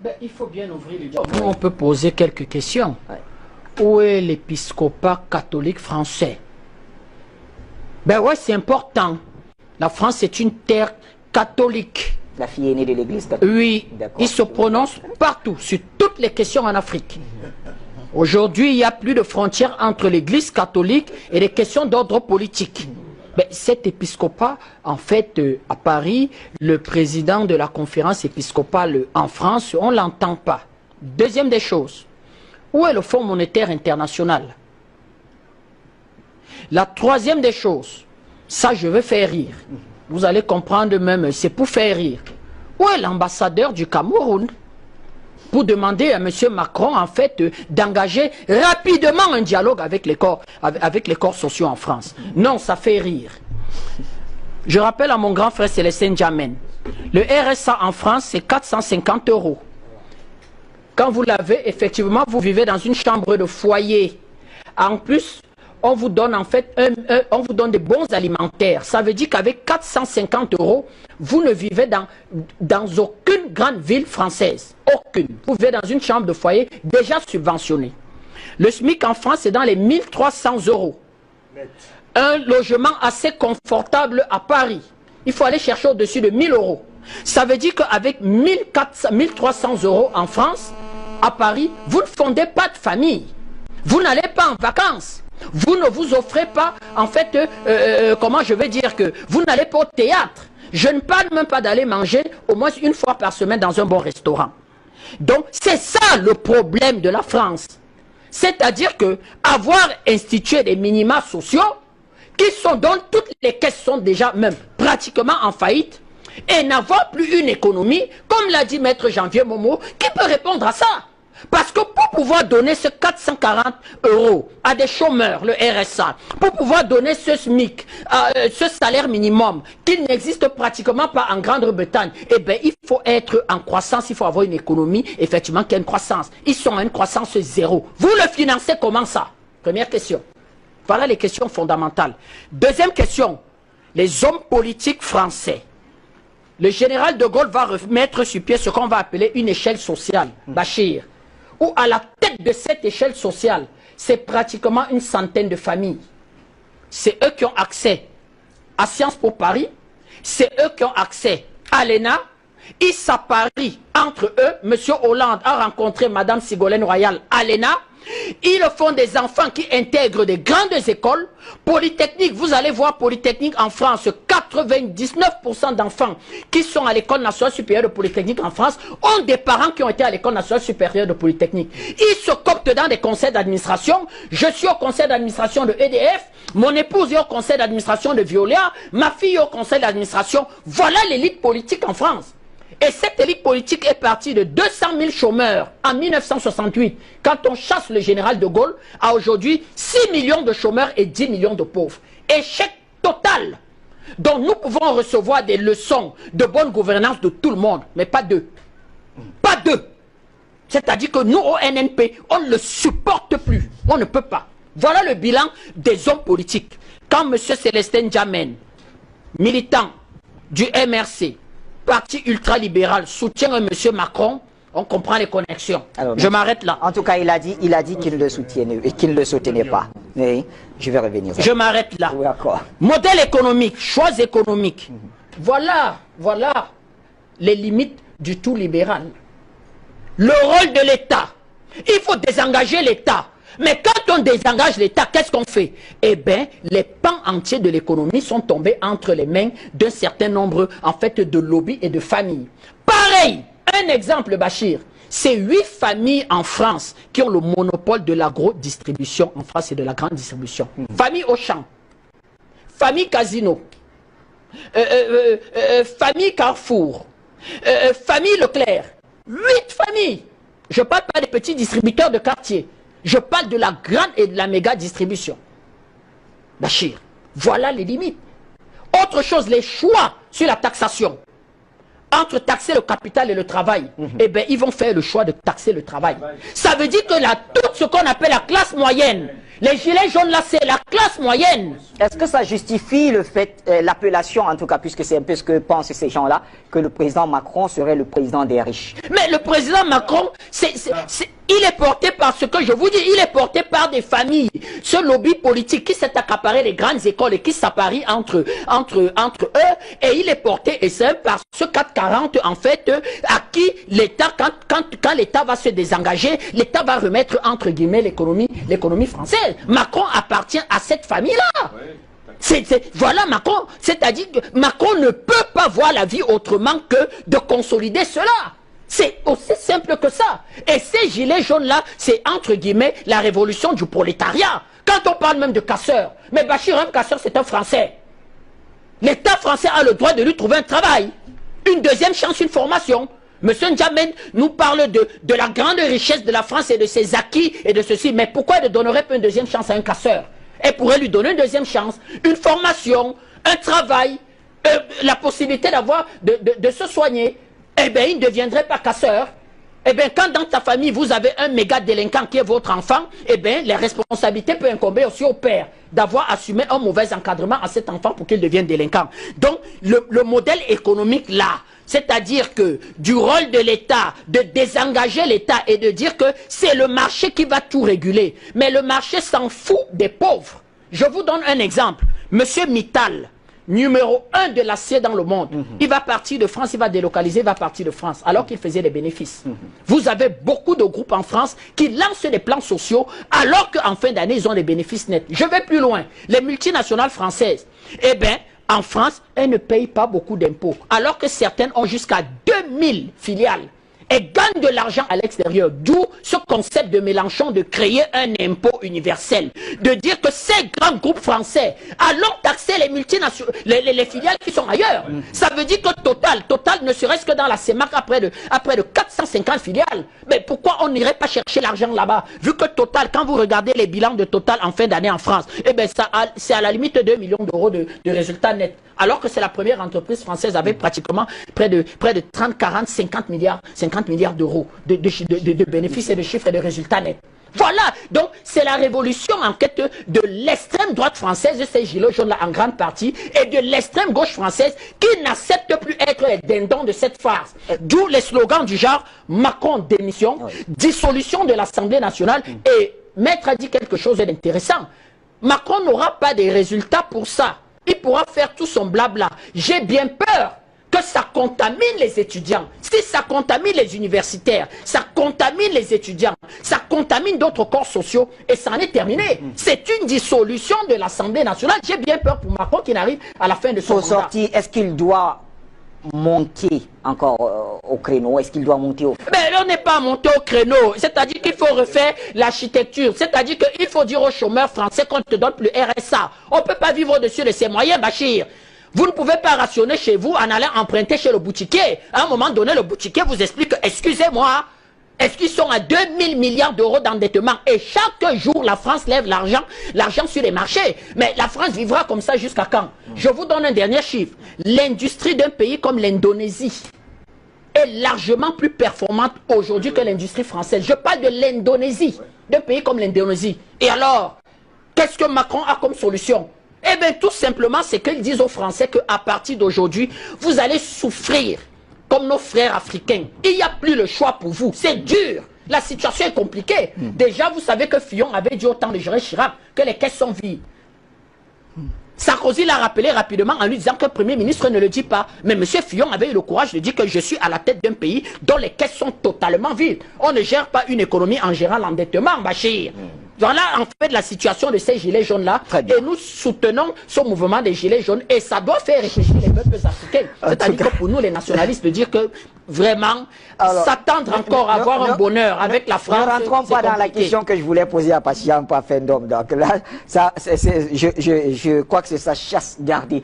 Ben, il faut bien ouvrir le dialogue. On peut poser quelques questions. Ouais. Où est l'épiscopat catholique français? Ben ouais, c'est important. La France est une terre catholique. La fille aînée de l'église catholique. Oui, il se prononce partout, sur toutes les questions en Afrique. Aujourd'hui, il n'y a plus de frontières entre l'église catholique et les questions d'ordre politique. Ben, cet épiscopat, en fait, à Paris, le président de la conférence épiscopale en France, on ne l'entend pas. Deuxième des choses, où est le Fonds monétaire international? La troisième des choses, ça je veux faire rire. Vous allez comprendre même, c'est pour faire rire. Où est l'ambassadeur du Cameroun pour demander à M. Macron, en fait, d'engager rapidement un dialogue avec les corps sociaux en France? Non, ça fait rire. Je rappelle à mon grand frère Célestin Diamène, le RSA en France, c'est 450 €. Quand vous l'avez, effectivement, vous vivez dans une chambre de foyer. En plus, on vous donne en fait on vous donne des bons alimentaires. Ça veut dire qu'avec 450 €, vous ne vivez dans aucune grande ville française. Aucune. Vous vivez dans une chambre de foyer déjà subventionnée. Le SMIC en France, c'est dans les 1300 €. Un logement assez confortable à Paris, il faut aller chercher au-dessus de 1000 €. Ça veut dire qu'avec 1300 € en France, à Paris, vous ne fondez pas de famille. Vous n'allez pas en vacances. Vous ne vous offrez pas, en fait, comment je vais dire que vous n'allez pas au théâtre. Je ne parle même pas d'aller manger au moins une fois par semaine dans un bon restaurant. Donc, c'est ça le problème de la France. C'est-à-dire que avoir institué des minima sociaux, dont toutes les caisses sont déjà même pratiquement en faillite, et n'avoir plus une économie, comme l'a dit Maître Janvier Momo, qui peut répondre à ça? Parce que pour pouvoir donner ce 440 € à des chômeurs, le RSA, pour pouvoir donner ce SMIC, ce salaire minimum, qui n'existe pratiquement pas en Grande-Bretagne, eh bien, il faut être en croissance, il faut avoir une économie, effectivement, qui a une croissance. Ils sont à une croissance zéro. Vous le financez comment ça? Première question. Voilà les questions fondamentales. Deuxième question. Les hommes politiques français. Le général de Gaulle va remettre sur pied ce qu'on va appeler une échelle sociale, Bachir, où à la tête de cette échelle sociale, c'est pratiquement une centaine de familles. C'est eux qui ont accès à Sciences Po Paris, c'est eux qui ont accès à l'ENA. Ils s'apparient entre eux. M. Hollande a rencontré Mme Ségolène Royal à l'ENA. Ils font des enfants qui intègrent des grandes écoles. Polytechnique, vous allez voir Polytechnique en France, 99% d'enfants qui sont à l'école nationale supérieure de Polytechnique en France ont des parents qui ont été à l'école nationale supérieure de Polytechnique. Ils se coptent dans des conseils d'administration. Je suis au conseil d'administration de EDF, mon épouse est au conseil d'administration de Veolia, ma fille est au conseil d'administration. Voilà l'élite politique en France. Et cette élite politique est partie de 200 000 chômeurs en 1968, quand on chasse le général de Gaulle, à aujourd'hui 6 millions de chômeurs et 10 millions de pauvres. Échec total. Donc nous pouvons recevoir des leçons de bonne gouvernance de tout le monde, mais pas d'eux. Pas d'eux. C'est-à-dire que nous, au NNP, on ne le supporte plus. On ne peut pas. Voilà le bilan des hommes politiques. Quand M. Célestin Diamène, militant du MRC, parti ultralibéral, soutient M. Macron, on comprend les connexions. Alors, je m'arrête là. En tout cas, il a dit qu'il le soutienne et qu'il ne le soutenait pas. Mais je vais revenir. Je m'arrête là. Oui, modèle économique, choix économique. Voilà les limites du tout libéral. Le rôle de l'État. Il faut désengager l'État. Mais quand on désengage l'État, qu'est-ce qu'on fait? Eh bien, les pans entiers de l'économie sont tombés entre les mains d'un certain nombre, en fait, de lobbies et de familles. Pareil, un exemple, Bachir, c'est 8 familles en France qui ont le monopole de l'agro-distribution en France et de la grande distribution. Famille Auchan, famille Casino, famille Carrefour, famille Leclerc. 8 familles. Je ne parle pas des petits distributeurs de quartier. Je parle de la grande et de la méga distribution. Bachir, voilà les limites. Autre chose, les choix sur la taxation. entre taxer le capital et le travail, eh bien, ils vont faire le choix de taxer le travail. Ça veut dire que tout ce qu'on appelle la classe moyenne, les gilets jaunes là, c'est la classe moyenne. Est-ce que ça justifie le fait, l'appellation en tout cas, puisque c'est un peu ce que pensent ces gens-là, que le président Macron serait le président des riches? Mais le président Macron, il est porté par ce que je vous dis, il est porté par des familles. Ce lobby politique qui s'est accaparé les grandes écoles et qui s'apparie entre eux, et il est porté, et c'est par ce 440 en fait, à qui l'État, quand l'État va se désengager, l'État va remettre entre guillemets l'économie française. Macron appartient à cette famille-là. Voilà Macron, c'est-à-dire que Macron ne peut pas voir la vie autrement que de consolider cela. C'est aussi simple que ça. Et ces gilets jaunes-là, c'est entre guillemets la révolution du prolétariat. Quand on parle même de casseurs, mais Bachir, un casseur, c'est un Français. L'État français a le droit de lui trouver un travail, une deuxième chance, une formation. Monsieur N'Djamène nous parle de la grande richesse de la France et de ses acquis et de ceci. Mais pourquoi il ne donnerait pas une deuxième chance à un casseur? Elle pourrait lui donner une deuxième chance, une formation, un travail, la possibilité d'avoir, de se soigner. Eh bien, il ne deviendrait pas casseur. Eh bien, quand dans ta famille, vous avez un méga délinquant qui est votre enfant, eh bien, les responsabilités peuvent incomber aussi au père d'avoir assumé un mauvais encadrement à cet enfant pour qu'il devienne délinquant. Donc, le modèle économique là, c'est-à-dire que du rôle de l'État, de désengager l'État et de dire que c'est le marché qui va tout réguler. Mais le marché s'en fout des pauvres. Je vous donne un exemple. Monsieur Mittal, numéro 1 de l'acier dans le monde, il va partir de France, il va délocaliser, il va partir de France, alors qu'il faisait des bénéfices. Vous avez beaucoup de groupes en France qui lancent des plans sociaux, alors qu'en fin d'année, ils ont des bénéfices nets. Je vais plus loin. Les multinationales françaises, eh bien, en France, elles ne payent pas beaucoup d'impôts, alors que certaines ont jusqu'à 2000 filiales et gagnent de l'argent à l'extérieur. D'où ce concept de Mélenchon de créer un impôt universel. De dire que ces grands groupes français allons taxer les multinationales, les filiales qui sont ailleurs. Ça veut dire que Total ne serait-ce que dans la CEMAC à près de 450 filiales. Mais pourquoi on n'irait pas chercher l'argent là-bas? Vu que Total, quand vous regardez les bilans de Total en fin d'année en France, eh bien c'est à la limite de 2 millions d'euros de résultats nets. Alors que c'est la première entreprise française avec pratiquement près de 30, 40, 50 milliards d'euros de bénéfices et de chiffres et de résultats nets. Voilà, donc c'est la révolution en quête de l'extrême droite française, de ces gilets jaunes-là en grande partie, et de l'extrême gauche française qui n'accepte plus être les dindons de cette farce. D'où les slogans du genre Macron démission, dissolution de l'Assemblée nationale, et Maître a dit quelque chose d'intéressant. Macron n'aura pas de résultats pour ça. Il pourra faire tout son blabla. J'ai bien peur que ça contamine les étudiants. Si ça contamine les universitaires, ça contamine les étudiants, ça contamine d'autres corps sociaux, et ça en est terminé. C'est une dissolution de l'Assemblée nationale. J'ai bien peur pour Macron qui n'arrive à la fin de son mandat. Sortir, est-ce qu'il doit monter encore au créneau? Est-ce qu'il doit monter au créneau? Mais on n'est pas monté au créneau. C'est-à-dire qu'il faut refaire l'architecture. C'est-à-dire qu'il faut dire aux chômeurs français qu'on ne te donne plus RSA. On ne peut pas vivre au-dessus de ses moyens, Bachir. Vous ne pouvez pas rationner chez vous en allant emprunter chez le boutiquier. À un moment donné, le boutiquier vous explique, excusez-moi, est-ce qu'ils sont à 2000 milliards d'euros d'endettement? Et chaque jour, la France lève l'argent sur les marchés. Mais la France vivra comme ça jusqu'à quand? Je vous donne un dernier chiffre. L'industrie d'un pays comme l'Indonésie est largement plus performante aujourd'hui que l'industrie française. Je parle de l'Indonésie, d'un pays comme l'Indonésie. Et alors, qu'est-ce que Macron a comme solution? Eh bien, tout simplement, c'est qu'ils disent aux Français qu'à partir d'aujourd'hui, vous allez souffrir comme nos frères africains. Il n'y a plus le choix pour vous. C'est dur. La situation est compliquée. Déjà, vous savez que Fillon avait dit au temps de gérer Chirac que les caisses sont vides. Sarkozy l'a rappelé rapidement en lui disant que le Premier ministre ne le dit pas. Mais M. Fillon avait eu le courage de dire que je suis à la tête d'un pays dont les caisses sont totalement vides. On ne gère pas une économie en gérant l'endettement, Bachir. Voilà en fait la situation de ces gilets jaunes-là. Et nous soutenons ce mouvement des gilets jaunes. Et ça doit faire réfléchir les peuples africains. C'est-à-dire que pour nous, les nationalistes, de dire que vraiment, s'attendre encore à avoir un bonheur avec la France. Ne rentrons pas dans la question que je voulais poser à Pachiam Pafendom. Donc là, ça, je crois que c'est sa chasse gardée.